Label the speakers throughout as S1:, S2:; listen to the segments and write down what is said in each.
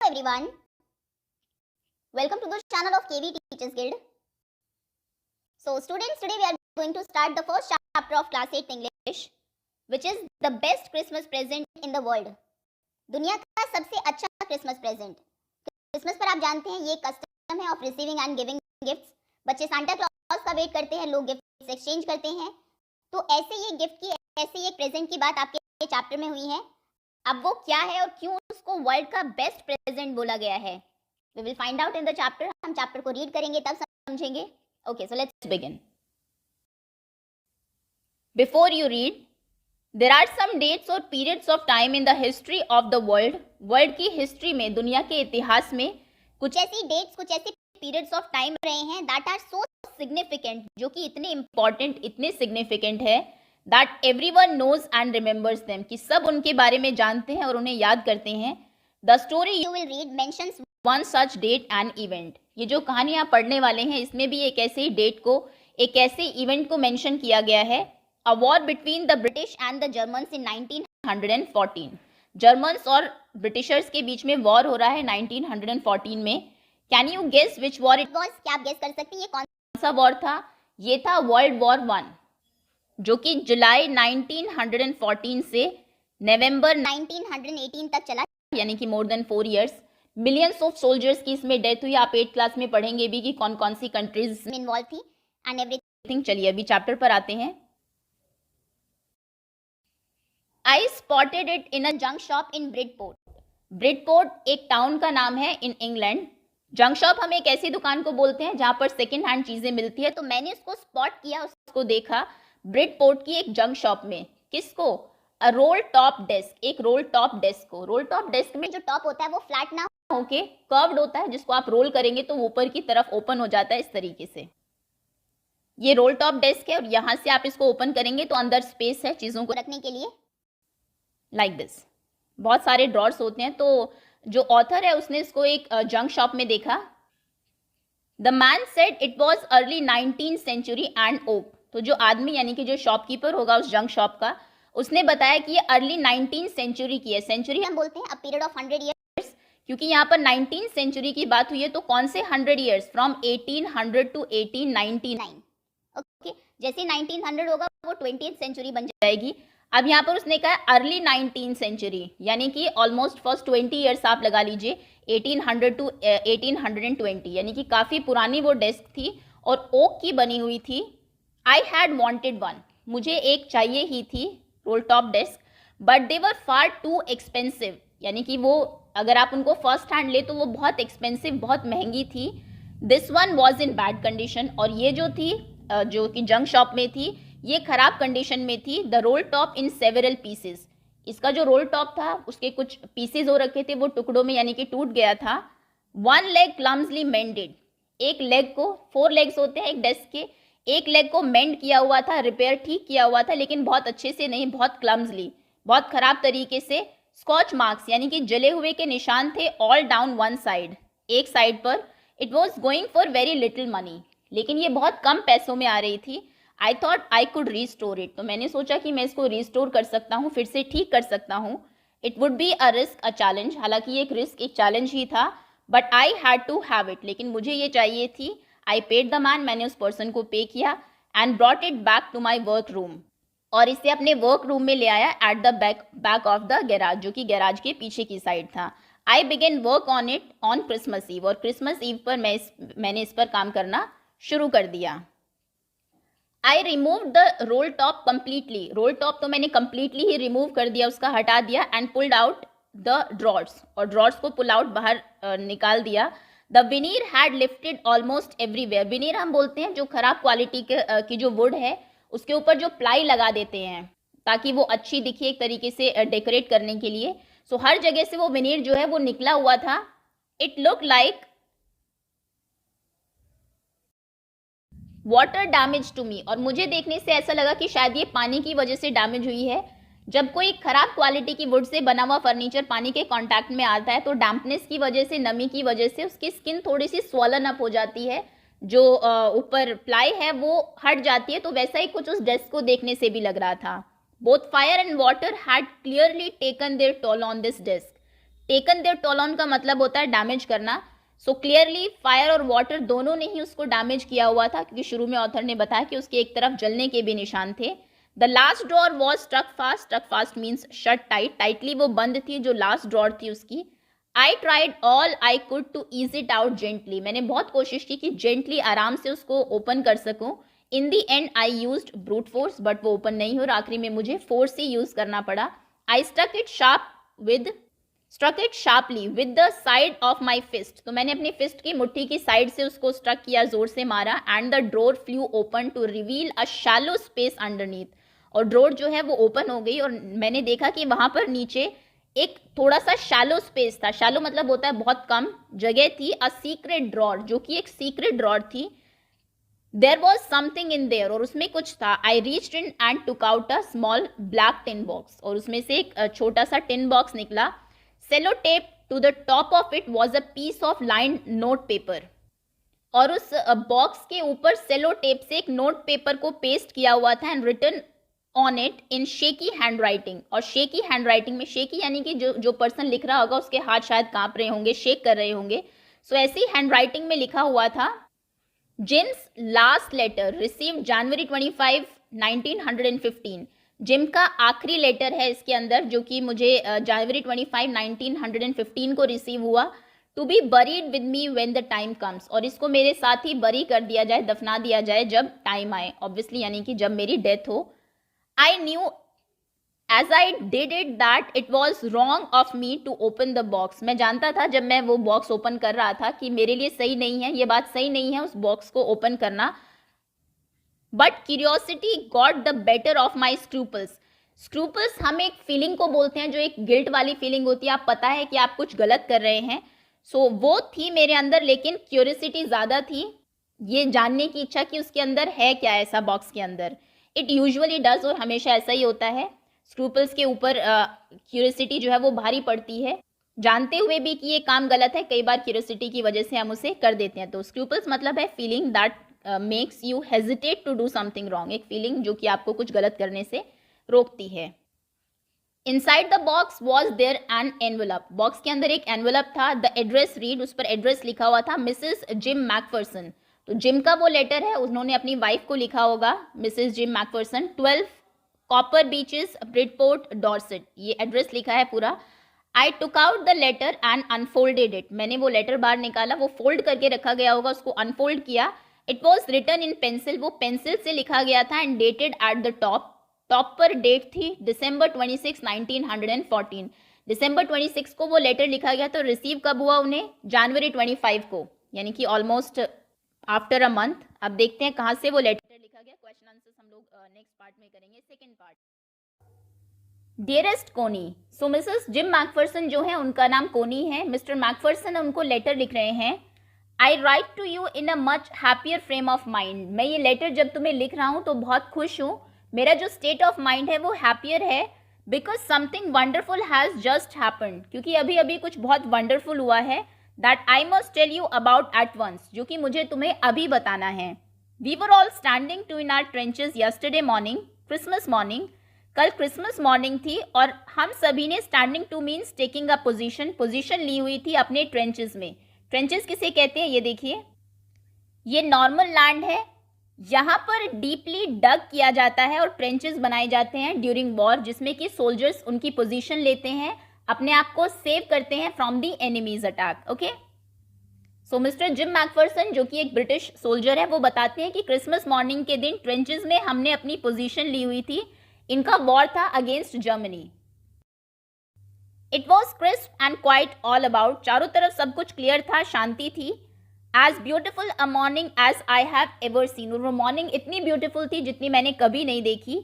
S1: everyone. Welcome to the channel of KV Teachers Guild. So students, today we are going to start the first chapter of class 8 English, which is the best Christmas present in the world. दुनिया का सबसे अच्छा Christmas present. Christmas पर आप जानते हैं ये custom है of receiving end giving gifts. बच्चे सांता क्लॉज का वेट करते हैं, लोग गिफ्ट्स एक्सचेंज करते हैं. तो ऐसे ये गिफ्ट की, ऐसे ये प्रेजेंट की बात आपके चैप्टर में हुई है. अब वो क्या है और क्यों उसको वर्ल्ड का बेस्ट प्रेजेंट बोला गया है, we will find out in the chapter. हम चैप्टर को रीड करेंगे तब समझेंगे. Okay, so let's begin. Before you read, there are some dates or periods of time in the history of the world. World की history में, दुनिया के इतिहास में कुछ ऐसी डेट्स, कुछ ऐसे पीरियड्स ऑफ टाइम रहे हैं that are so significant, जो कि इतने इंपॉर्टेंट, इतने सिग्निफिकेंट है that everyone knows and remembers them, कि सब उनके बारे में जानते हैं और उन्हें याद करते हैं. The story you will read mentions one such date and event. ये जो कहानी आप पढ़ने वाले हैं इसमें भी एक ऐसे डेट को, एक ऐसे इवेंट को मेंशन किया गया है. A war between the British and the Germans in 1914. Germans और ब्रिटिशर्स के बीच में वॉर हो रहा है 1914 में. Can you guess which war it was? क्या आप गेस कर सकते हैं ये कौन सा वॉर था? ये था वर्ल्ड वॉर 1, जो कि जुलाई 1914 से नवंबर 1918 तक चला, यानी कि more than 4 years. Millions of soldiers की इसमें डेथ हुई. आप 8th क्लास में पढ़ेंगे भी कि कौन कौन सी कंट्रीज में इन्वॉल्व थी एंड एवरीथिंग. चलिए अभी चैप्टर पर आते हैं. आई spotted it in a junk shop in Bridport. Bridport एक टाउन का नाम है इन इंग्लैंड. जंक शॉप हम एक ऐसी दुकान को बोलते हैं जहां पर सेकेंड हैंड चीजें मिलती है. तो मैंने उसको स्पॉट किया, उसको देखा ब्रिडपोर्ट की एक जंक शॉप में. किसको? A role top desk. एक रोल टॉप डेस्क को. रोल टॉप डेस्क में जो टॉप होता है वो फ्लैट ना होके कर्व्ड होता है, जिसको आप रोल करेंगे तो ऊपर की तरफ ओपन हो जाता है इस तरीके से. ये रोल टॉप डेस्क है और यहां से आप इसको ओपन करेंगे तो अंदर स्पेस है चीजों को रखने के लिए, लाइक दिस. बहुत सारे ड्रॉर्स होते हैं. तो जो ऑथर है उसने इसको एक जंक शॉप में देखा. The man said it was early 19th century and oak. तो जो आदमी यानी कि जो शॉपकीपर होगा उस जंक शॉप का, उसने बताया कि ये अर्ली 19th सेंचुरी की है. सेंचुरी हम बोलते हैं अ पीरियड ऑफ 100 ईयर्स, क्योंकि यहाँ पर 19th सेंचुरी की बात हुई है. तो कौन से 100 ईयर्स? From 1800 to 1899. ओके, जैसे 1900 होगा वो 20th सेंचुरी बन जाएगी. अब यहाँ पर उसने कहा अर्ली 19th सेंचुरी, यानी कि ऑलमोस्ट फर्स्ट 20 ईयर्स आप लगा लीजिए, 1800 टू 1820, यानी कि काफ़ी पुरानी वो डेस्क थी और ओक की बनी हुई थी. I had wanted one. मुझे एक चाहिए ही थी role top desk, but they were far too expensive. यानी कि वो अगर आप उनको फर्स्ट हैंड ले तो वो बहुत एक्सपेंसिव, बहुत महंगी थी. This one was in bad condition. और ये जो थी, जो कि जंक शॉप में थी, ये खराब कंडीशन में थी. The roll top in several pieces. इसका जो रोल टॉप था उसके कुछ पीसेज हो रखे थे वो टुकड़ों में, यानी कि टूट गया था. One leg clumsily mended. एक लेग को, 4 लेग्स होते हैं एक डेस्क के, एक लेग को मेंड किया हुआ था, रिपेयर ठीक किया हुआ था, लेकिन बहुत अच्छे से नहीं, बहुत क्लम्सली, बहुत खराब तरीके से. स्कॉच मार्क्स यानी कि जले हुए के निशान थे ऑल डाउन वन साइड, एक साइड पर. It was going for very little money. लेकिन ये बहुत कम पैसों में आ रही थी. I thought I could restore it. तो मैंने सोचा कि मैं इसको रीस्टोर कर सकता हूँ, फिर से ठीक कर सकता हूँ. It would be a risk, a challenge. हालांकि ये एक रिस्क, एक चैलेंज ही था, but I had to have it. लेकिन मुझे ये चाहिए थी. I paid the man. मैंने उस पर्सन को पे किया. And brought it back to my work room. और इसे अपने वर्क रूम में ले आया at the back of the garage, जो कि गैराज के पीछे की साइड था. आई began work on it on Christmas Eve. और क्रिसमस ईव पर मैंने इस पर काम करना शुरू कर दिया. I remove the roll top completely. Roll top तो मैंने कम्प्लीटली ही रिमूव कर दिया, उसका हटा दिया. And pulled out the drawers. और ड्रॉर्स को पुल आउट, बाहर निकाल दिया. The veneer had lifted almost everywhere. Veneer हम बोलते हैं जो खराब क्वालिटी की जो वुड है उसके ऊपर जो प्लाई लगा देते हैं ताकि वो अच्छी दिखे, एक तरीके से डेकोरेट करने के लिए. सो हर जगह से वो विनीर जो है वो निकला हुआ था. It look like water damage to me. और मुझे देखने से ऐसा लगा कि शायद ये पानी की वजह से डैमेज हुई है. जब कोई खराब क्वालिटी की वुड से बना हुआ फर्नीचर पानी के कांटेक्ट में आता है तो डैम्पनेस की वजह से, नमी की वजह से उसकी स्किन थोड़ी सी स्वॉलन अप हो जाती है, जो ऊपर प्लाई है वो हट जाती है. तो वैसा ही कुछ उस डेस्क को देखने से भी लग रहा था. Both fire and water had clearly taken their toll on this desk. Taken their toll on का मतलब होता है डैमेज करना। सो क्लियरली फायर और वाटर दोनों ने ही उसको डैमेज किया हुआ था, क्योंकि शुरू में ऑथर ने बताया कि उसके एक तरफ जलने के भी निशान थे। The last drawer was stuck fast means shut tight, tightly वो बंद थी जो लास्ट ड्रॉर थी उसकी। I tried all I could to ease it out gently, मैंने बहुत कोशिश की कि जेंटली आराम से उसको ओपन कर सकूं। In the end I used brute force, but वो ओपन नहीं हो और आखिरी में मुझे फोर्स ही यूज करना पड़ा। I struck it sharply with the side of my fist, तो मैंने अपनी फिस्ट की मुट्ठी की साइड से उसको स्ट्रक किया, जोर से मारा। And the drawer flew open to reveal a shallow space underneath, और ड्रोर जो है वो ओपन हो गई और मैंने देखा कि वहां पर नीचे एक थोड़ा सा शैलो स्पेस था। शैलो मतलब होता है बहुत कम जगह थी। अ सीक्रेट ड्रॉर, जो कि एक सीक्रेट ड्रॉर थी। There was something in there, और उसमें कुछ था। I reached in and took out a small black tin box, और उसमें से एक छोटा सा टिन बॉक्स निकला। Sellotape to the top of it was a piece of lined note paper, और उस बॉक्स के ऊपर सेलो टेप से एक नोट पेपर को पेस्ट किया हुआ था। And written on it in shaky handwriting, और शेकी हैंड राइटिंग में, शेकी यानी कि जो पर्सन लिख रहा होगा उसके हाथ शायद कांप रहे होंगे, शेक कर रहे होंगे। सो ऐसी हैंड राइटिंग में लिखा हुआ था, Jim's last letter received January 25, 1915। Jim का आखिरी लेटर है इसके अंदर, जो कि मुझे January 25, 1915 को रिसीव हुआ। To be buried with me when the time comes, और इसको मेरे साथ ही बरी कर दिया जाए, दफना दिया जाए जब टाइम आए, ऑब्वियसली यानी कि जब मेरी डेथ हो। I knew as I did it that it was wrong of me to open the box, मैं जानता था जब मैं वो बॉक्स ओपन कर रहा था कि मेरे लिए सही नहीं है, ये बात सही नहीं है उस बॉक्स को ओपन करना। But curiosity got the better of my scruples. Scruples हम एक फीलिंग को बोलते हैं जो एक गिल्ट वाली फीलिंग होती है, आप पता है कि आप कुछ गलत कर रहे हैं। सो वो थी मेरे अंदर, लेकिन क्यूरियोसिटी ज़्यादा थी, ये जानने की इच्छा कि उसके अंदर है क्या ऐसा बॉक्स के अंदर। इट यूजुअली डज, और हमेशा ऐसा ही होता है, स्क्रूपल्स के ऊपर क्यूरियोसिटी जो है वो भारी पड़ती है, जानते हुए भी कि ये काम गलत है, कई बार क्यूरियोसिटी की वजह से हम उसे कर देते हैं। तो स्क्रूपल्स मतलब है feeling that makes you hesitate to do something wrong, एक फीलिंग जो कि आपको कुछ गलत करने से रोकती है। Inside the box was there an envelope, box के अंदर एक एनवेलप था। द एड्रेस रीड, उस पर एड्रेस लिखा हुआ था, मिसेस जिम मैकफर्सन। तो जिम का वो लेटर है, उन्होंने अपनी वाइफ को लिखा होगा, Mrs Jim McPherson, 12 Copper Beeches Bridport Dorset, ये एड्रेस लिखा है पूरा। I took out the letter and unfolded it, मैंने वो लेटर बाहर निकाला, वो फोल्ड करके रखा गया होगा, उसको अनफोल्ड किया। It was written in pencil, वो पेंसिल से लिखा गया था। And dated at the top, top पर डेट थी December 26, 1914। December 26 को वो लेटर लिखा गया, तो रिसीव कब हुआ उन्हें? January 25 को, यानी कि ऑलमोस्ट आफ्टर अ मंथ। अब देखते हैं कहाँ से वो लेटर लिखा गया। क्वेश्चन आंसर्स हम लोग नेक्स्ट पार्ट में करेंगे, सेकेंड पार्ट। डियरेस्ट कोनी, सो मिसेस जिम मैकफर्सन जो है उनका नाम कोनी है, मिस्टर मैकफर्सन उनको लेटर लिख रहे हैं। I write to you in a much happier frame of mind, मैं ये लेटर जब तुम्हें लिख रहा हूँ तो बहुत खुश हूँ, मेरा जो स्टेट ऑफ माइंड है वो हैप्पियर है। Because something wonderful has just happened, क्योंकि अभी अभी कुछ बहुत वंडरफुल हुआ है। That I must tell you about at once, जो कि मुझे तुम्हें अभी बताना है। We were all standing to in our trenches yesterday morning, Christmas morning, कल क्रिसमस मॉर्निंग थी, और हम सभी ने, standing to means taking a position, position ली हुई थी अपने ट्रेंचेस में। ट्रेंचेस किसे कहते हैं? ये देखिए, ये नॉर्मल लैंड है, यहाँ पर डीपली डग किया जाता है और ट्रेंचेस बनाए जाते हैं ड्यूरिंग वॉर, जिसमें कि सोल्जर्स उनकी पोजीशन लेते हैं, अपने आप को सेव करते हैं from the enemies attack. Okay, so mister gym Macpherson जो कि एक ब्रिटिश सोल्जर है, वो बताते हैं कि क्रिसमस मॉर्निंग के दिन ट्रेंचेस में हमने अपनी पोजीशन ली हुई थी, इनका वॉर था against Germany. It was crisp and quiet all about, चारों तरफ सब कुछ क्लियर था, शांति थी। As beautiful a morning as I have ever seen, और वो मॉर्निंग इतनी ब्यूटिफुल थी जितनी मैंने कभी नहीं देखी।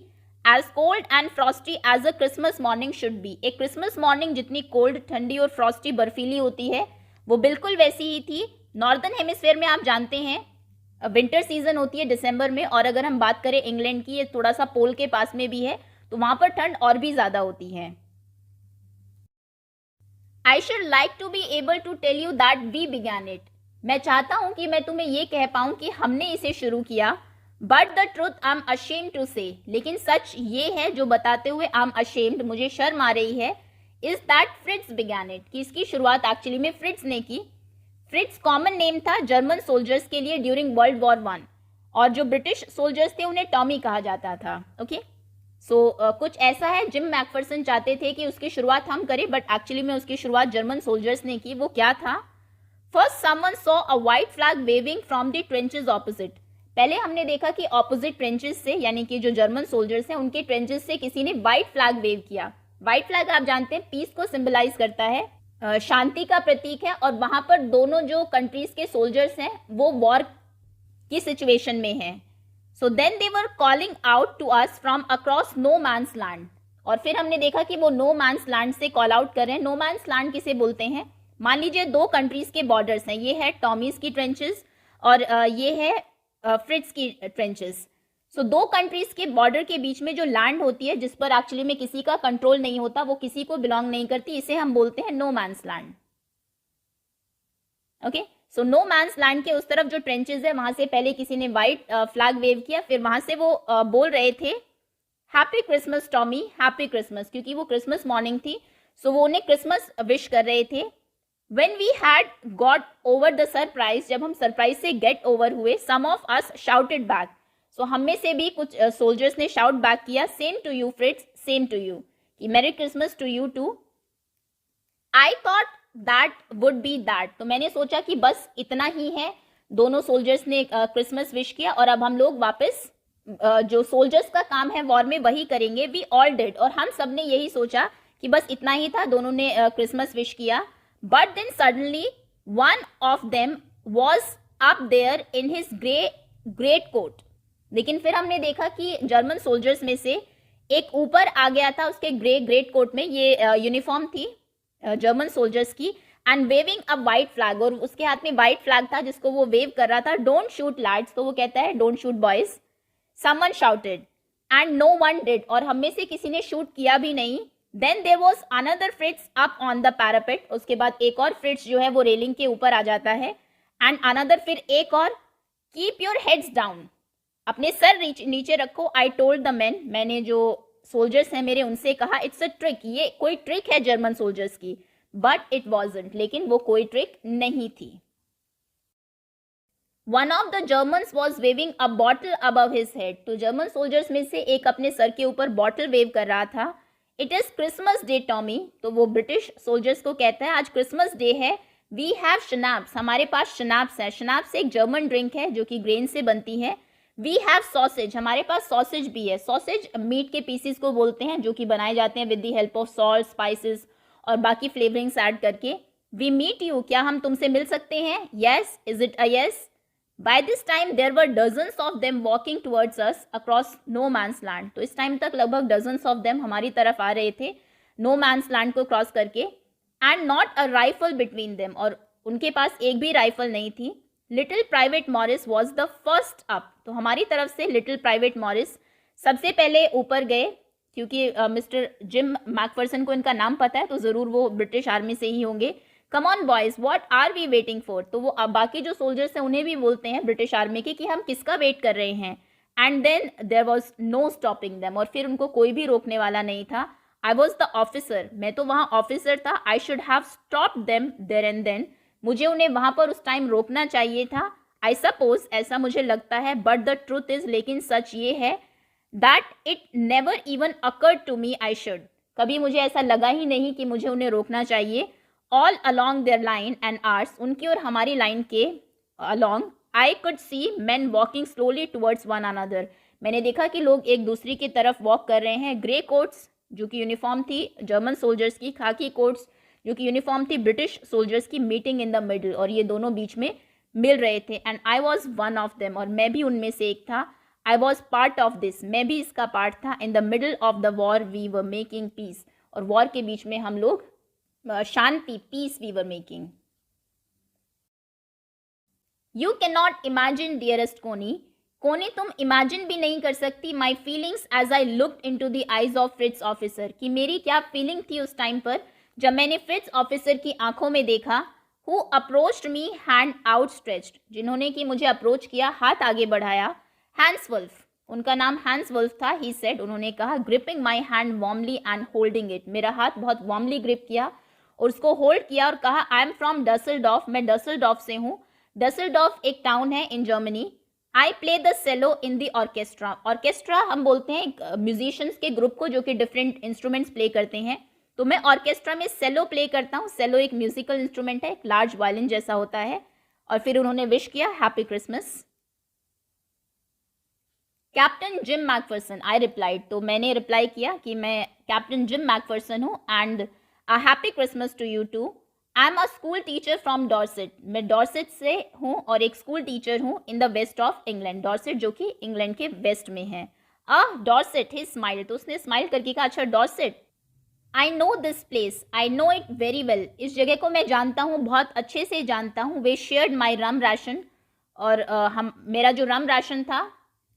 S1: As cold and frosty as a Christmas morning should be, एक क्रिसमस मॉर्निंग जितनी कोल्ड, ठंडी और फ्रॉस्टी, बर्फीली होती है, वो बिल्कुल वैसी ही थी। नॉर्दर्न हेमिस्फेयर में आप जानते हैं विंटर सीजन होती है दिसंबर में, और अगर हम बात करें इंग्लैंड की, ये थोड़ा सा पोल के पास में भी है, तो वहां पर ठंड और भी ज़्यादा होती है। I should like to be able to tell you that we began it, मैं चाहता हूं कि मैं तुम्हें ये कह पाऊं कि हमने इसे शुरू किया। But the truth I am ashamed to say, लेकिन सच ये है जो बताते हुए आई एम अशेम्ड, मुझे शर्म आ रही है। Is that Fritz began it, कि इसकी शुरुआत एक्चुअली में फ्रिट्ज ने की। फ्रिट्ज कॉमन नेम था जर्मन सोल्जर्स के लिए ड्यूरिंग वर्ल्ड वॉर 1, और जो ब्रिटिश सोल्जर्स थे उन्हें टॉमी कहा जाता था। ओके, सो कुछ ऐसा है जिम मैकफरसन चाहते थे कि उसकी शुरुआत हम करें, बट एक्चुअली में उसकी शुरुआत जर्मन सोल्जर्स ने की। वो क्या था? First someone saw a white flag waving from the trenches opposite. पहले हमने देखा कि ऑपोजिट ट्रेंचेस से, यानी कि जो जर्मन सोल्जर्स हैं उनके ट्रेंचेस से किसी ने व्हाइट फ्लैग वेव किया। व्हाइट फ्लैग आप जानते हैं पीस को सिंबलाइज करता है, शांति का प्रतीक है, और वहां पर दोनों जो कंट्रीज के सोल्जर्स हैं वो वॉर की सिचुएशन में हैं। So then they were calling out to us from across no man's land, और फिर हमने देखा कि वो नो मैंस लैंड से कॉल आउट कर रहे हैं। नो मैंस लैंड किसे बोलते हैं? मान लीजिए दो कंट्रीज के बॉर्डर्स हैं, ये है टॉमीज की ट्रेंचेस और ये है फ्रिट्ज की ट्रेंचेस। सो दो कंट्रीज के बॉर्डर के बीच में जो लैंड होती है जिस पर एक्चुअली में किसी का कंट्रोल नहीं होता, वो किसी को बिलोंग नहीं करती, इसे हम बोलते हैं no man's land. Okay, so no man's land के उस तरफ जो ट्रेंचेस है वहां से पहले किसी ने व्हाइट फ्लैग वेव किया, फिर वहां से वो बोल रहे थे happy Christmas Tommy, happy Christmas, क्योंकि वो क्रिसमस मॉर्निंग थी। सो वो उन्हें क्रिसमस विश कर रहे थे। When we had got over the surprise, जब हम सरप्राइज से गेट ओवर हुए, some of us shouted back, so हम में से भी कुछ सोल्जर्स ने शाउट बैक किया, same to you Fritz, same to you, कि merry Christmas to you too. I thought that would be that, तो मैंने सोचा कि बस इतना ही है। दोनों सोल्जर्स ने क्रिसमस विश किया और अब हम लोग वापस जो सोल्जर्स का काम है वॉर में वही करेंगे। वी ऑल डिड, और हम सब ने यही सोचा कि बस इतना ही था, दोनों ने क्रिसमस विश किया। But then suddenly one of them was up there in his great coat. लेकिन फिर हमने देखा कि जर्मन सोल्जर्स में से एक ऊपर आ गया था उसके ग्रेट कोट में, ये यूनिफॉर्म थी जर्मन सोल्जर्स की, and waving a white flag, और उसके हाथ में वाइट फ्लैग था जिसको वो वेव कर रहा था। डोंट शूट लैड्स, तो वो कहता है don't shoot boys. Someone shouted and no one did, और हम में से किसी ने शूट किया भी नहीं। Then there was another Fritz up on the parapet, उसके बाद एक और फ्रिट्स जो है वो रेलिंग के ऊपर आ जाता है। एंड अनदर, फिर एक और, कीप योर हेड्स डाउन, अपने सर नीचे रखो। आई टोल्ड द मैन, मैंने जो सोल्जर्स हैं मेरे उनसे कहा, इट्स अ ट्रिक, ये कोई ट्रिक है जर्मन सोल्जर्स की। बट इट वॉजंट, लेकिन वो कोई ट्रिक नहीं थी। One of the Germans was waving a bottle above his head, तो जर्मन सोल्जर्स में से एक अपने सर के ऊपर बॉटल वेव कर रहा था। It is Christmas day Tommy, तो वो ब्रिटिश सोल्जर्स को कहता है आज क्रिसमस डे है। वी हैव शनाप्स, हमारे पास शनाप्स है। शनाप्स एक जर्मन ड्रिंक है जो कि ग्रेन से बनती है। वी हैव सॉसेज, हमारे पास सॉसेज भी है। सॉसेज मीट के पीसेस को बोलते हैं जो कि बनाए जाते हैं with the help of salt, spices और बाकी फ्लेवरिंग्स ऐड करके। वी मीट यू, क्या हम तुमसे मिल सकते हैं? Yes, is it a yes? By this time there were dozens of them walking towards us across no man's land, तो इस टाइम तक लगभग dozens of them हमारी तरफ आ रहे थे no man's land को क्रॉस करके। and not a rifle between them, और उनके पास एक भी राइफल नहीं थी। Little private Morris was the first up, तो हमारी तरफ से लिटिल प्राइवेट मॉरिस सबसे पहले ऊपर गए, क्योंकि मिस्टर जिम मैकफरसन को इनका नाम पता है तो ज़रूर वो ब्रिटिश आर्मी से ही होंगे। Come on boys, what are we waiting for, तो वो अब बाकी जो सोल्जर्स हैं उन्हें भी बोलते हैं ब्रिटिश आर्मी के कि हम किसका वेट कर रहे हैं। And then there was no stopping them, और फिर उनको कोई भी रोकने वाला नहीं था। आई वॉज द ऑफिसर, मैं तो वहाँ ऑफिसर था। I should have stop them there and then, मुझे उन्हें वहाँ पर उस टाइम रोकना चाहिए था। आई सपोज, ऐसा मुझे लगता है, बट द ट्रूथ इज, लेकिन सच ये है, that it never even occurred to me I should, कभी मुझे ऐसा लगा ही नहीं कि मुझे उन्हें रोकना चाहिए। All along their line and ours, उनकी और हमारी लाइन के along, I could see men walking slowly towards one another, मैंने देखा कि लोग एक दूसरे की तरफ वॉक कर रहे हैं। ग्रे कोट्स जो कि यूनिफॉर्म थी जर्मन सोल्जर्स की, खाकी कोट्स जो कि यूनिफॉर्म थी ब्रिटिश सोल्जर्स की, मीटिंग इन द मिडल, और ये दोनों बीच में मिल रहे थे। And I was one of them, और मैं भी उनमें से एक था। I was part of this, मैं भी इसका पार्ट था। In the middle of the war we were making peace, और वॉर के बीच में हम लोग शांति, peace we were making. You cannot imagine dearest कोनी, कोनी तुम इमेजिन भी नहीं कर सकती, my feelings as I looked into the eyes of Fritz officer, कि मेरी क्या फीलिंग थी उस टाइम पर जब मैंने फ्रिट्ज ऑफिसर की आंखों में देखा। Who approached me hand outstretched, जिन्होंने कि मुझे अप्रोच किया, हाथ आगे बढ़ाया। हैंस वुल्फ, उनका नाम हैंस वुल्फ था। ही सेड, उन्होंने कहा, gripping my hand warmly and holding it, मेरा हाथ बहुत वार्मली ग्रिप किया और उसको होल्ड किया और कहा, आई एम फ्रॉम डसेल्डॉर्फ, मैं डसेल्डॉर्फ से हूँ। डसेल्डॉर्फ एक टाउन है in Germany. I play the cello in the orchestra, orchestra हम बोलते हैं म्यूजिशियंस के ग्रुप को जो कि डिफरेंट इंस्ट्रूमेंट्स प्ले करते हैं, तो मैं ऑर्केस्ट्रा में सेलो प्ले करता हूँ। सेलो एक म्यूजिकल इंस्ट्रूमेंट है, एक लार्ज वायलिन जैसा होता है। और फिर उन्होंने विश किया, happy Christmas. Captain Jim Macpherson, I replied, तो मैंने रिप्लाई किया कि मैं कैप्टन जिम मैकफर्सन हूँ and a happy Christmas to you too. I am a school teacher from Dorset, मैं डॉर्सेट से हूँ और एक स्कूल टीचर हूँ in the west of England, Dorset जो कि इंग्लैंड के वेस्ट में है। डॉर्सेट, ही स्माइल, तो उसने स्माइल करके कहा, अच्छा Dorset, I know this place, I know it very well, इस जगह को मैं जानता हूँ, बहुत अच्छे से जानता हूँ। वे शेयर्ड माई रम राशन, और मेरा जो रम राशन था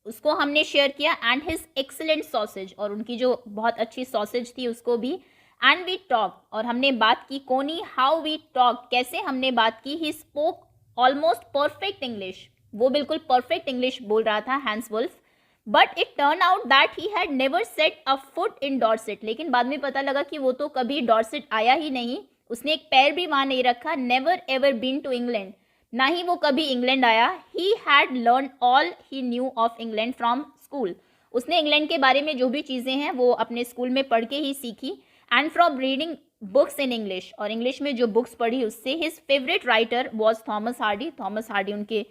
S1: उसको हमने शेयर किया। एंड हिज एक्सीलेंट सॉसेज, और उनकी जो बहुत अच्छी सॉसेज थी उसको भी। एंड वी टॉक, और हमने बात की। कोनी, हाउ वी टॉक, कैसे हमने बात की। He spoke almost perfect English, वो बिल्कुल परफेक्ट इंग्लिश बोल रहा था Hans Wolf. But it turn out that he had never set a foot in Dorset, लेकिन बाद में पता लगा कि वो तो कभी डॉर्सेट आया ही नहीं, उसने एक पैर भी वहाँ नहीं रखा। Never ever been to England, ना ही वो कभी इंग्लैंड आया। He had learn all he knew of England from school, उसने इंग्लैंड के बारे में जो भी चीज़ें हैं वो अपने स्कूल में पढ़ के ही सीखी। And from reading books in English, और इंग्लिश में जो बुक्स पढ़ी उससे। His favourite writer was Thomas Hardy, Thomas Hardy उनके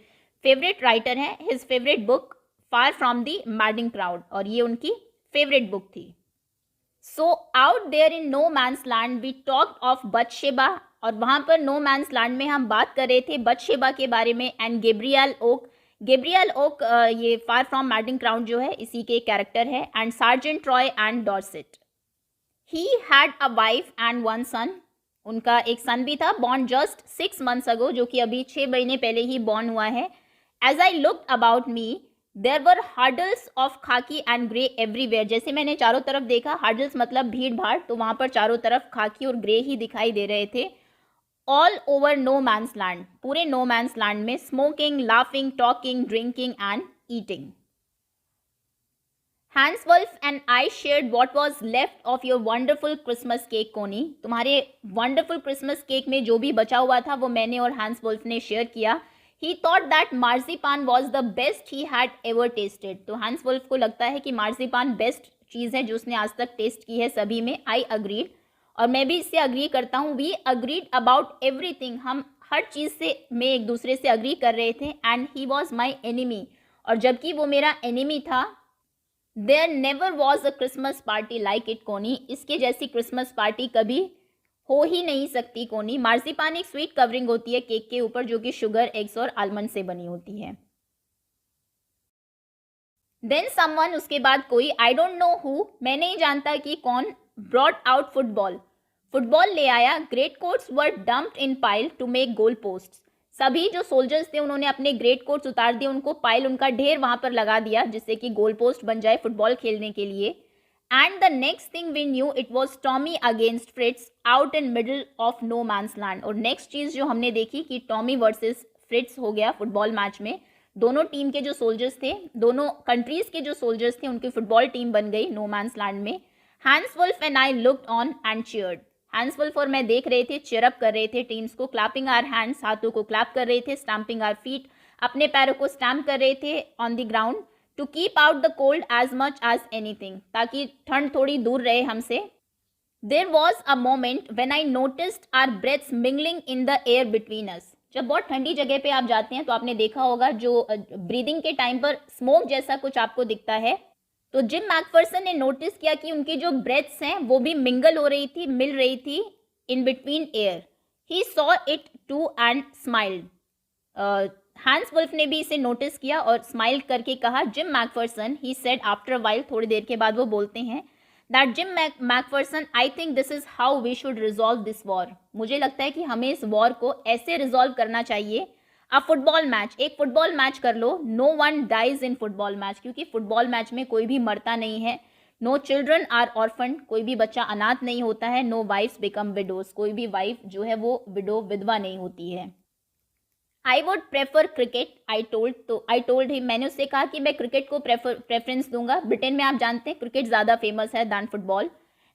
S1: फेवरेट राइटर हैं। His favourite book Far from the Madding Crowd, और ये उनकी फेवरेट बुक थी। So out there in no man's land we talked of Bathsheba, और वहाँ पर no man's land में हम बात कर रहे थे बथशेबा के बारे में। And Gabriel Oak, Gabriel Oak ये फार फ्रॉम मैडिंग क्राउड जो है इसी के कैरेक्टर है। And Sergeant Troy and Dorset, he had a wife and one son, उनका एक सन भी था, बॉर्न जस्ट 6 months अगो, जो कि अभी 6 महीने पहले ही बॉर्न हुआ है। As I looked about me there were hurdles of khaki and grey everywhere, जैसे मैंने चारों तरफ देखा, हर्डल्स मतलब भीड़ भाड़, तो वहाँ पर चारों तरफ खाकी और ग्रे ही दिखाई दे रहे थे। All over no man's land, पूरे नो मैंस लैंड में, smoking, laughing, talking, drinking and eating. Hans Wolf and I shared what was left of your wonderful Christmas cake Connie, तुम्हारे वंडरफुल क्रिसमस केक में जो भी बचा हुआ था वो मैंने और हैंस वुल्फ ने शेयर किया। He thought that marzipan was the best he had ever tasted, तो हैंस वुल्फ को लगता है कि मार्जिपान बेस्ट चीज़ है जो उसने आज तक टेस्ट की है सभी में। आई अग्रीड, और मैं भी इससे अग्री करता हूँ। वी अग्रीड अबाउट एवरीथिंग, हम हर चीज़ से में एक दूसरे से अग्री कर रहे थे। And he was my enemy, और जबकि वो मेरा एनिमी था। There never was a Christmas party like it Connie, इसके जैसी क्रिसमस पार्टी कभी हो ही नहीं सकती कोनी। मार्जिपान एक स्वीट कवरिंग होती है केक के ऊपर जो कि शुगर, एग्स और आलमंड से बनी होती है। देन समवन, उसके बाद कोई, आई डोंट नो हु, मैं नहीं जानता कि कौन, ब्रॉट आउट फुटबॉल, फुटबॉल ले आया। Greatcoats were dumped in pile to make goalpost, सभी जो सोल्जर्स थे उन्होंने अपने ग्रेट कोट्स उतार दिए, उनको पाइल, उनका ढेर वहां पर लगा दिया जिससे कि गोल पोस्ट बन जाए फुटबॉल खेलने के लिए। And the next thing we knew it was Tommy against Fritz out in middle of no man's land, और नेक्स्ट चीज़ जो हमने देखी कि टॉमी वर्सेस फ्रिट्स हो गया फुटबॉल मैच में। दोनों टीम के जो सोल्जर्स थे, दोनों कंट्रीज के जो सोल्जर्स थे, उनकी फुटबॉल टीम बन गई नो मैंस लैंड में। Hans Wolf and I looked on and cheered, Hans Wolf और मैं देख रहे थे, चीयर अप कर रहे थे टीम्स को, क्लैपिंग आवर हैंड्स, हाथों को क्लैप कर रहे थे, स्टैम्पिंग आवर फीट, अपने पैरों को स्टैम्प कर रहे थे on the ground, to keep out the cold as much as anything, ताकि ठंड थोड़ी दूर रहे हमसे। There was a moment when I noticed our breaths mingling in the air between us, जब बहुत ठंडी जगह पे आप जाते हैं तो आपने देखा होगा जो ब्रीदिंग के टाइम पर स्मोक जैसा कुछ आपको दिखता है, तो जिम मैकफर्सन ने नोटिस किया कि उनकी जो ब्रेथ्स हैं वो भी मिंगल हो रही थी, मिल रही थी in between air. He saw it too and smiled, Hans Wolf ने भी इसे नोटिस किया और स्माइल करके कहा, Jim Macpherson, he said after a while, थोड़ी देर के बाद वो बोलते हैं, that Jim Macpherson, I think this is how we should resolve this war, मुझे लगता है कि हमें इस वॉर को ऐसे रिजॉल्व करना चाहिए। अ फुटबॉल मैच, एक फुटबॉल मैच कर लो, no one dies in football match, क्योंकि फुटबॉल मैच में कोई भी मरता नहीं है। नो चिल्ड्रन आर ऑर्फन, कोई भी बच्चा अनाथ नहीं होता है। नो वाइफ्स बिकम विडोज, कोई भी वाइफ जो है वो विडो, विधवा नहीं होती है। I would prefer cricket I told him, मैंने उससे कहा कि मैं क्रिकेट को प्रेफरेंस दूंगा, ब्रिटेन में आप जानते हैं क्रिकेट ज़्यादा फेमस है than football.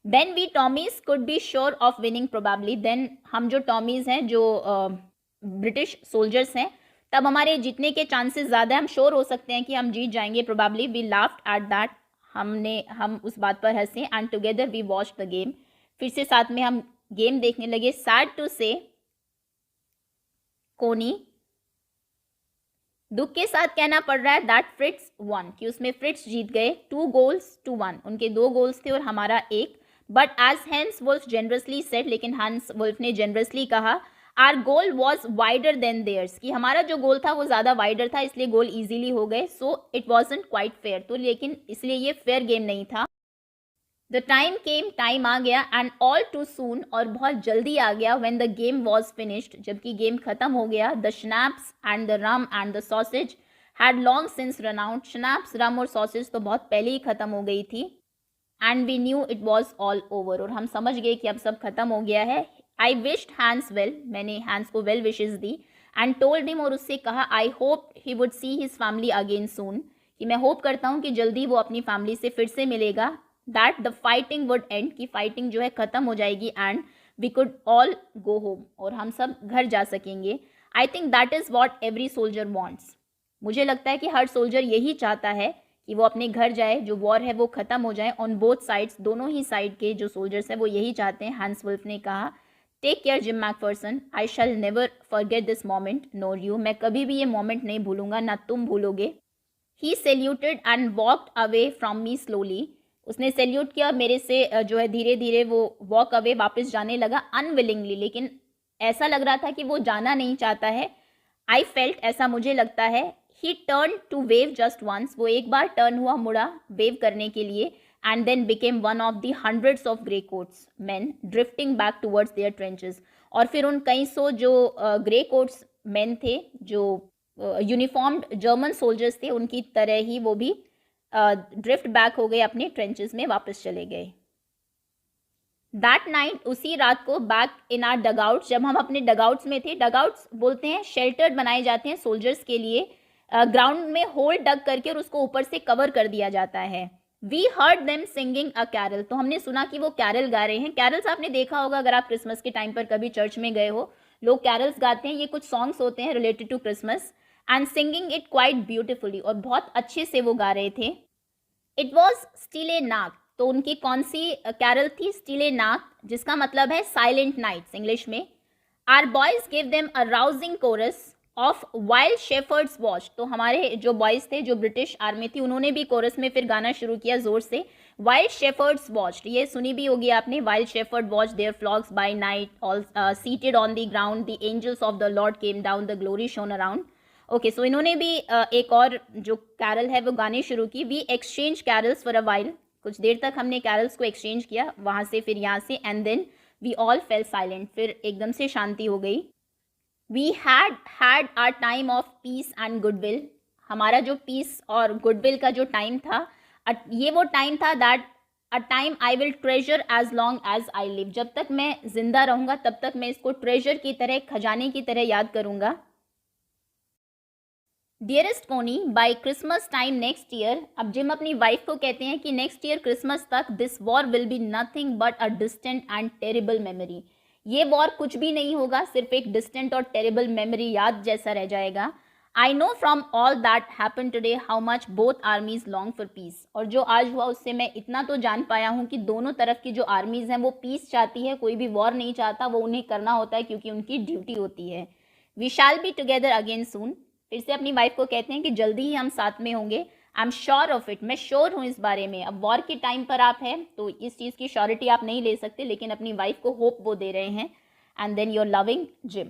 S1: Then we Tommies could be sure of winning probably, then हम जो टॉमीज हैं जो ब्रिटिश सोल्जर्स हैं तब हमारे जीतने के चांसेस ज़्यादा है, हम श्योर हो सकते हैं कि हम जीत जाएंगे probably. We laughed at that, हम उस बात पर हंसे। And together we watch the game, फिर से साथ में हम गेम देखने लगे। सैड टू से कोनी, दुख के साथ कहना पड़ रहा है दैट फ्रिट्स वन, कि उसमें फ्रिट्स जीत गए। 2 goals to 1, उनके 2 गोल्स थे और हमारा 1। But as Hans Wolf generously said, लेकिन हंस वुल्फ ने जेनरसली कहा, our goal was wider than theirs, कि हमारा जो गोल था वो ज़्यादा वाइडर था इसलिए गोल ईजिली हो गए। So it wasn't quite fair, तो लेकिन इसलिए ये फेयर गेम नहीं था। द टाइम केम, टाइम आ गया, एंड ऑल टू सून, और बहुत जल्दी आ गया, when the game was finished, जबकि गेम खत्म हो गया। The schnapps and the rum and the sausage had long since run out, schnapps, rum और सॉसेज तो बहुत पहले ही खत्म हो गई थी। And we knew it was all over, और हम समझ गए कि अब सब खत्म हो गया है। आई विश्ड हैंस वेल, मैंने हैंस को well wishes the. And told him, और उससे कहा, I hope he would see his family again सून, कि मैं होप करता हूँ कि जल्दी वो अपनी फैमिली से फिर से मिलेगा। That the fighting would end, की फाइटिंग जो है खत्म हो जाएगी। And we could all go home, और हम सब घर जा सकेंगे। I think that is what every soldier wants, मुझे लगता है कि हर सोल्जर यही चाहता है कि वो अपने घर जाए, जो वॉर है वो ख़त्म हो जाए। ऑन बोथ साइड्स, दोनों ही साइड के जो सोल्जर्स हैं वो यही चाहते हैं। हैंस वुल्फ ने कहा, take care Jim Macpherson, I shall never forget this moment nor you, मैं कभी भी ये मोमेंट नहीं भूलूंगा, ना तुम भूलोगे। He saluted and walked away from me slowly, उसने सैल्यूट किया, मेरे से जो है धीरे धीरे वो वॉक अवे, वापस जाने लगा। अनविलिंगली, लेकिन ऐसा लग रहा था कि वो जाना नहीं चाहता है। आई फेल्ट, ऐसा मुझे लगता है। He turn to wave just once, वो एक बार टर्न हुआ, मुड़ा वेव करने के लिए। And then became one of the hundreds of grey coats men drifting back towards their trenches, और फिर उन कई सौ जो ग्रे कोट्स मैन थे, जो यूनिफॉर्म्ड जर्मन सोल्जर्स थे, उनकी तरह ही वो भी ड्रिफ्ट बैक हो गए, अपने ट्रेंचेस में वापस चले गए। दैट नाइट, उसी रात को, बैक इन आर डगआउट्स, जब हम अपने डगआउट्स में थे, डगआउट्स बोलते हैं शेल्टर्ड बनाए जाते हैं सोल्जर्स के लिए, ग्राउंड में होल डग करके और उसको ऊपर से कवर कर दिया जाता है। We heard them singing a carol, तो हमने सुना कि वो कैरल गा रहे हैं। कैरल्स आपने देखा होगा अगर आप क्रिसमस के टाइम पर कभी चर्च में गए हो, लोग कैरल्स गाते हैं, ये कुछ सॉन्ग्स होते हैं related to Christmas. And singing it quite beautifully, और बहुत अच्छे से वो गा रहे थे। इट वॉज स्टिले नाक, तो उनकी कौन सी कैरल थी? स्टिले नाक, जिसका मतलब है साइलेंट नाइट्स इंग्लिश में। Our boys give them a rousing chorus of wild shepherds watch, तो हमारे जो बॉयज थे, जो ब्रिटिश आर्मी थी, उन्होंने भी कोरस में फिर गाना शुरू किया जोर से। वाइल्ड शेफर्ड्स वॉच, ये सुनी भी होगी आपने, wild shepherd watch their flocks by night, all seated on the ground, the angels of the lord came down, the glory shone around. Okay, so इन्होंने भी एक और जो कैरल है वो गाने शुरू की। We exchange carols for a while, कुछ देर तक हमने कैरल्स को एक्सचेंज किया वहाँ से, फिर यहाँ से। And then we all fell silent, फिर एकदम से शांति हो गई। We had our time of peace and goodwill, हमारा जो पीस और गुडविल का जो टाइम था, ये वो टाइम था that a time I will treasure as long as I live, जब तक मैं जिंदा रहूँगा तब तक मैं इसको ट्रेजर की तरह, खजाने की तरह याद करूँगा। Dearest Connie, by Christmas time next year, अब जिम अपनी वाइफ को कहते हैं कि नेक्स्ट ईयर क्रिसमस तक this war will be nothing but a distant and terrible memory, ये वॉर कुछ भी नहीं होगा, सिर्फ एक डिस्टेंट और टेरिबल मेमोरी, याद जैसा रह जाएगा। I know from all that happen today how much both आर्मीज long for piece, और जो आज हुआ उससे मैं इतना तो जान पाया हूँ कि दोनों तरफ की जो आर्मीज हैं वो पीस चाहती है, कोई भी वॉर नहीं चाहता, वो उन्हें करना होता है क्योंकि उनकी ड्यूटी होती है। We shall be together again soon, फिर से अपनी वाइफ को कहते हैं कि जल्दी ही हम साथ में होंगे। आई एम श्योर ऑफ इट, मैं श्योर हूँ इस बारे में। अब वॉर के टाइम पर आप हैं तो इस चीज़ की श्योरिटी आप नहीं ले सकते, लेकिन अपनी वाइफ को होप वो दे रहे हैं। And then your loving Jim.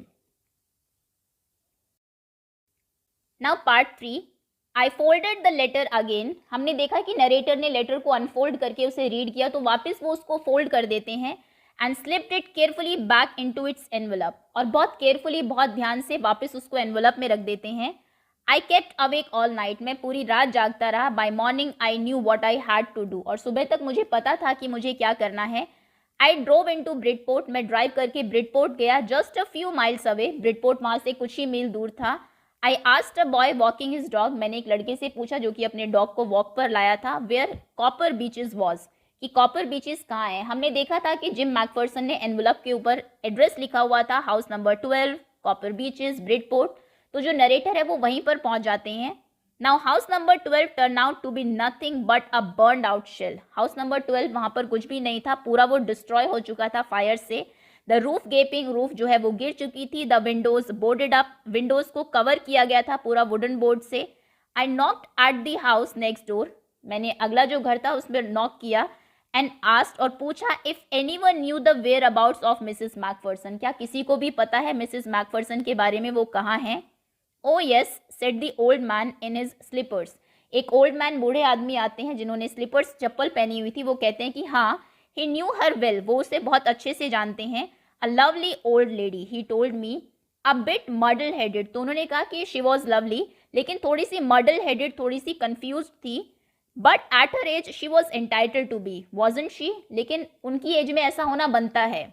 S1: Now part 3, I folded the letter again, हमने देखा कि नरेटर ने लेटर को अनफोल्ड करके उसे रीड किया, तो वापस वो उसको फोल्ड कर देते हैं। And slipped it carefully back into its envelope, और बहुत केयरफुली, बहुत ध्यान से वापस उसको एनवेलप में रख देते हैं। I kept awake all night, मैं पूरी रात जागता रहा। By morning I knew what I had to do, और सुबह तक मुझे पता था कि मुझे क्या करना है। I drove into Bridport, मैं ड्राइव करके ब्रिडपोर्ट गया, just a few miles away, Bridport वहाँ से कुछ ही मील दूर था। I asked a boy walking his dog, मैंने एक लड़के से पूछा जो कि अपने डॉग को वॉक पर लाया था, वेयर कॉपर बीचेस वॉज, कि कॉपर बीचेस कहाँ है। हमने देखा था कि जिम मैकफर्सन ने एनवलप के ऊपर एड्रेस लिखा हुआ था, house number 12, Copper Beeches, Bridport, तो जो नरेटर है वो वहीं पर पहुंच जाते हैं। Now house number 12 turn out to be nothing but a burned out shell. House number 12 वहां पर कुछ भी नहीं था, पूरा वो डिस्ट्रॉय हो चुका था फायर से। द रूफ गेपिंग, रूफ जो है वो गिर चुकी थी। The windows boarded up, windows को कवर किया गया था पूरा वुडन बोर्ड से। I knocked at the house next door, मैंने अगला जो घर था उसमें नॉक किया। एंड आस्क्ड, और पूछा, if anyone knew the whereabouts of Mrs McPherson, क्या किसी को भी पता है मिसेस मैकफर्सन के बारे में, वो कहाँ हैं। Oh yes, said the old man in his slippers, एक ओल्ड मैन, बूढ़े आदमी आते हैं जिन्होंने स्लीपर्स, चप्पल पहनी हुई थी, वो कहते हैं कि हाँ, ही न्यू हर वेल, वो उसे बहुत अच्छे से जानते हैं। A lovely old lady, he told me, a bit muddle headed, तो उन्होंने कहा कि शी वॉज लवली, लेकिन थोड़ी सी मडल हेडेड, थोड़ी सी कन्फ्यूज थी। But at her age she was entitled to be, wasn't she, लेकिन उनकी एज में ऐसा होना बनता है।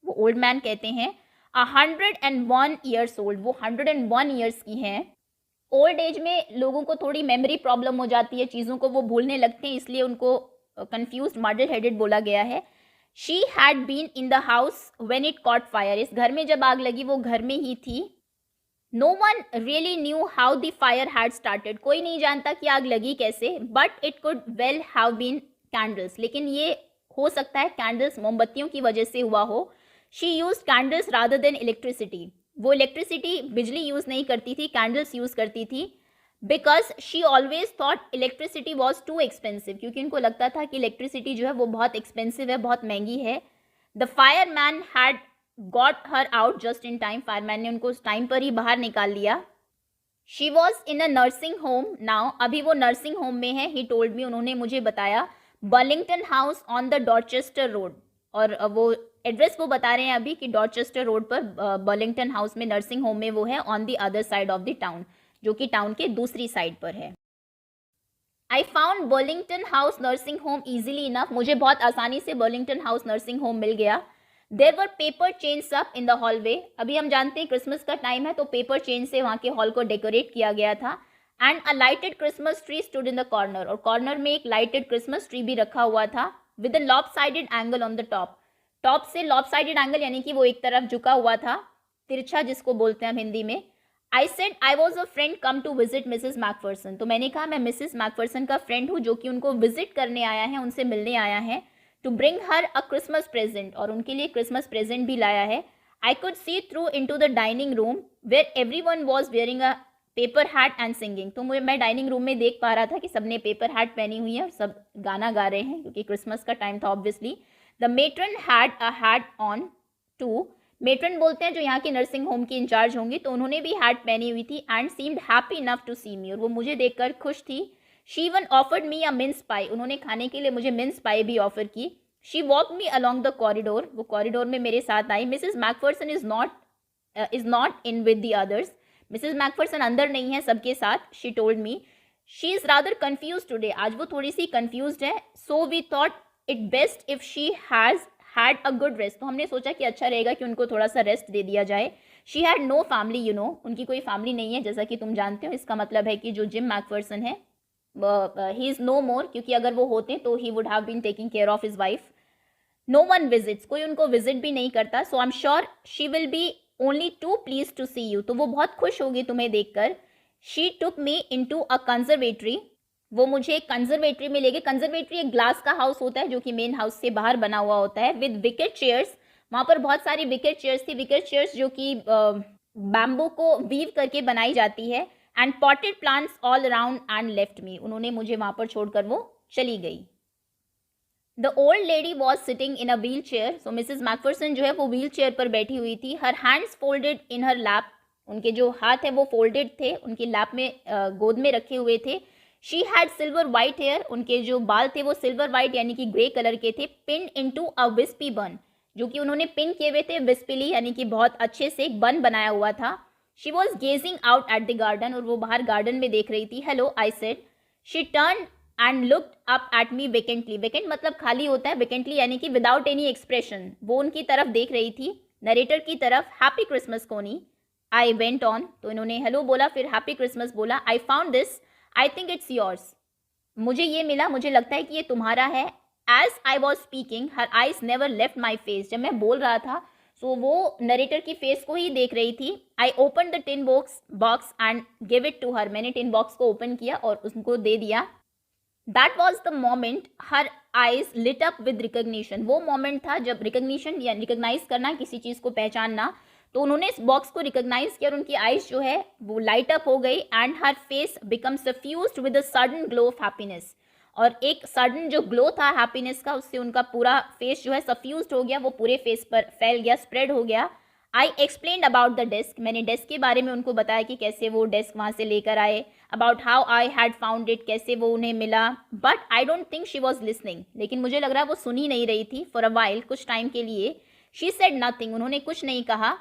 S1: वो ओल्ड मैन कहते हैं 101 ईयर्स ओल्ड, वो 101 ईयर्स की हैं। ओल्ड एज में लोगों को थोड़ी मेमोरी प्रॉब्लम हो जाती है, चीज़ों को वो भूलने लगते हैं, इसलिए उनको कंफ्यूज मडल हेडेड बोला गया है। She had been in the house when it caught fire, इस घर में जब आग लगी वो घर में ही थी। No one really knew how the fire had started, कोई नहीं जानता कि आग लगी कैसे। But it could well have been candles, लेकिन ये हो सकता है कैंडल्स, मोमबत्तियों की वजह से हुआ हो। She use candles rather than electricity, वो इलेक्ट्रिसिटी, बिजली यूज नहीं करती थी, कैंडल्स यूज करती थी। Because she always thought electricity was too expensive, क्योंकि उनको लगता था कि इलेक्ट्रिसिटी जो है वो बहुत एक्सपेंसिव है, बहुत महंगी है। The fire man had got her out just in time, fireman ने उनको उस टाइम पर ही बाहर निकाल लिया। She was in a nursing home now, अभी वो नर्सिंग होम में है। ही टोल्ड मी, उन्होंने मुझे बताया, Burlington house on the Dorchester road, और वो एड्रेस वो बता रहे हैं अभी कि डॉर्चेस्टर रोड पर बर्लिंगटन हाउस में नर्सिंग होम में वो है, on the other side of the town, जो कि टाउन के दूसरी साइड पर है। I found Burlington house nursing home easily enough, मुझे बहुत आसानी से बर्लिंगटन हाउस नर्सिंग होम मिल गया। There were paper chains up in the hallway, अभी हम जानते हैं क्रिसमस का टाइम है तो पेपर चेन से वहाँ के हॉल को डेकोरेट किया गया था। And a lighted Christmas tree stood in the corner, और कॉर्नर में एक लाइटेड क्रिसमस ट्री भी रखा हुआ था, with a lopsided angle on the top, top से लॉपसाइडेड एंगल यानी कि वो एक तरफ झुका हुआ था, तिरछा जिसको बोलते हैं हम हिंदी में। I said I was a friend come to visit Mrs McPherson, तो मैंने कहा मैं मिसेस मैकफर्सन का फ्रेंड हूँ जो कि उनको विजिट करने आया है, उनसे मिलने आया है। To bring her a Christmas present, और उनके लिए क्रिसमस प्रेजेंट भी लाया है। I could see through into the dining room where everyone was wearing a paper hat and singing, तो मैं डाइनिंग रूम में देख पा रहा था कि सबने पेपर हैट पहनी हुई है और सब गाना गा रहे हैं, क्योंकि क्रिसमस का टाइम था obviously. The matron had a hat on too, matron बोलते हैं जो यहाँ की नर्सिंग होम की इंचार्ज होंगी, तो उन्होंने भी हैट पहनी हुई थी। And seemed happy enough to see me, और वो मुझे देखकर खुश थी। She even offered me a mince pie, उन्होंने खाने के लिए मुझे मिन्स पाई भी ऑफर की। She walk me along the corridor, वो कॉरिडोर में मेरे साथ आई। Mrs McPherson is not in with the others, Mrs McPherson अंदर नहीं है सबके साथ। She told me she is rather confuse today, आज वो थोड़ी सी कन्फ्यूज है। So we thought it best if she has had a good rest, तो हमने सोचा कि अच्छा रहेगा कि उनको थोड़ा सा रेस्ट दे दिया जाए। She had no family, you know, उनकी कोई फैमिली नहीं है, जैसा कि तुम जानते हो। इसका मतलब है कि जो जिम मैकफर्सन है ही इज नो मोर, क्योंकि अगर वो होते तो he would have been taking care of his wife. No one visits, कोई उनको विजिट भी नहीं करता। So I am sure she will be only too please to see you, तो वो बहुत खुश होगी तुम्हें देखकर। She took me in to a conservatory, वो मुझे एक कंजर्वेटरी में ले गए। कंजर्वेटरी एक ग्लास का हाउस होता है जो कि मेन हाउस से बाहर बना हुआ होता है, विद विकेट चेयर्स, वहाँ पर बहुत सारी विकेट चेयर्स थी। विकेट चेयर्स जो कि बैम्बू को वीव करके बनाई जाती है। And potted plants all around and left me, उन्होंने मुझे वहाँ पर छोड़कर वो चली गई। The old lady was sitting in a wheelchair, so Mrs McPherson जो है वो व्हील चेयर पर बैठी हुई थी। Her hands folded in her lap, उनके जो हाथ है वो फोल्डेड थे, उनकी लैप में गोद में रखे हुए थे। She had silver white hair, उनके जो बाल थे वो सिल्वर वाइट यानी कि ग्रे कलर के थे। पिन इनटू अ विस्पी बन, जो कि उन्होंने पिन किए हुए थे विस्पिली, यानी कि बहुत अच्छे से एक बन बनाया हुआ था। She was gazing out at the garden, और वो बाहर गार्डन में देख रही थी। Hello I said. She turn and looked up at me vacantly, vacant मतलब खाली होता है, वेकेंटली यानी कि विदाउट एनी एक्सप्रेशन, वो उनकी तरफ देख रही थी, नरेटर की तरफ। हैप्पी क्रिसमस कोनी, आई वेंट ऑन, तो इन्होंने हेलो बोला, फिर हैप्पी क्रिसमस बोला। I found this, I think it's yours, मुझे ये मिला, मुझे लगता है कि ये तुम्हारा है। As I was speaking her eyes never left my face, जब मैं बोल रहा था सो वो नरेटर की फेस को ही देख रही थी। I open the tin box and give it to her, मैंने टिन बॉक्स को ओपन किया और उसको दे दिया। That was the moment her eyes lit up with recognition, वो मोमेंट था जब रिकग्निशन या रिकग्नाइज करना, किसी चीज़ को पहचानना, तो उन्होंने इस बॉक्स को रिकग्नाइज किया और उनकी आइज जो है वो लाइट अप हो गई। And her face become suffused with a sudden glow of happiness, और एक सडन जो ग्लो था हैप्पीनेस का, उससे उनका पूरा फेस जो है सफ्यूज्ड हो गया, वो पूरे फेस पर फैल गया, स्प्रेड हो गया। आई एक्सप्लेन्ड अबाउट द डेस्क, मैंने डेस्क के बारे में उनको बताया कि कैसे वो डेस्क वहाँ से लेकर आए, about how I had found it, कैसे वो उन्हें मिला। But I don't think she was listening, लेकिन मुझे लग रहा है वो सुन ही नहीं रही थी। फॉर अ वाइल, कुछ टाइम के लिए। शी सेड नथिंग, उन्होंने कुछ नहीं कहा।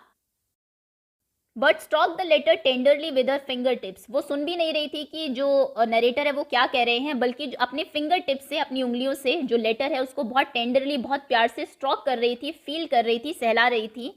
S1: But stroked the letter tenderly with her fingertips, वो सुन भी नहीं रही थी कि जो नरेटर है वो क्या कह रहे हैं, बल्कि अपने फिंगर टिप्स से, अपनी उंगलियों से जो लेटर है उसको बहुत टेंडरली, बहुत प्यार से स्ट्रोक कर रही थी, फील कर रही थी, सहला रही थी।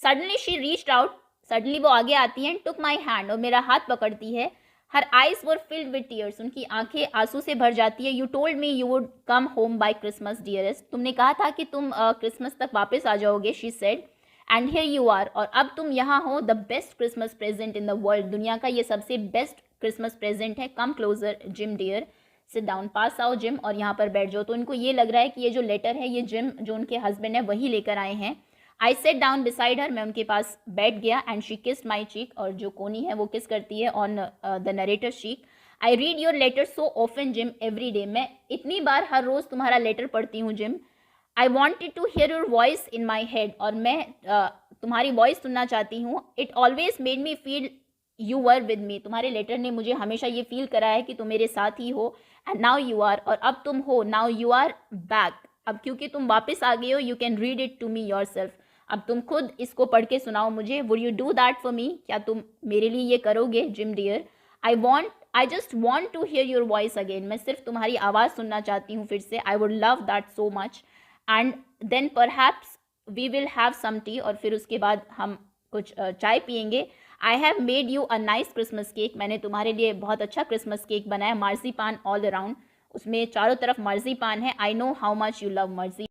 S1: Suddenly she reached out, suddenly वो आगे आती है, टुक माई हैंड, और मेरा हाथ पकड़ती है। Her eyes were filled with tears, उनकी आंखें आंसू से भर जाती है। You told me you would come home by Christmas dearest, तुमने कहा था कि तुम क्रिसमस तक वापस आ जाओगे, she said, and here you are, और अब तुम यहाँ हो। The best Christmas present in the world, दुनिया का ये सबसे बेस्ट क्रिसमस प्रेजेंट है। Come closer Jim dear, sit down, पास आओ जिम और यहाँ पर बैठ जाओ। तो इनको ये लग रहा है कि ये जो लेटर है ये जिम, जो उनके हस्बैंड है, वही लेकर आए हैं। I sat down beside her, मैं उनके पास बैठ गया। And she kissed my cheek, और जो कोनी है वो किस करती है on the narrator cheek. I read your letter so often Jim every day, मैं इतनी बार हर रोज़ तुम्हारा लेटर पढ़ती हूँ Jim. I wanted to hear your voice in my head, और मैं तुम्हारी वॉइस सुनना चाहती हूँ। It always made me feel you were with me, तुम्हारे लेटर ने मुझे हमेशा ये फील कराया है कि तुम मेरे साथ ही हो। एंड नाउ यू आर, और अब तुम हो। नाउ यू आर बैक, अब क्योंकि तुम वापस आ गए हो। You can read it to me yourself, अब तुम खुद इसको पढ़ के सुनाओ मुझे। Would you do that for me, क्या तुम मेरे लिए ये करोगे Jim dear. I just want to hear your voice again, मैं सिर्फ तुम्हारी आवाज़ सुनना चाहती हूँ फिर से। I would love that so much. And then perhaps we will have some tea, और फिर उसके बाद हम कुछ चाय पियेंगे। I have made you a nice Christmas cake, मैंने तुम्हारे लिए बहुत अच्छा क्रिसमस केक बनाया, मार्जी पान ऑल अराउंड, उसमें चारों तरफ मार्जी पान है। I know how much you love मार्जी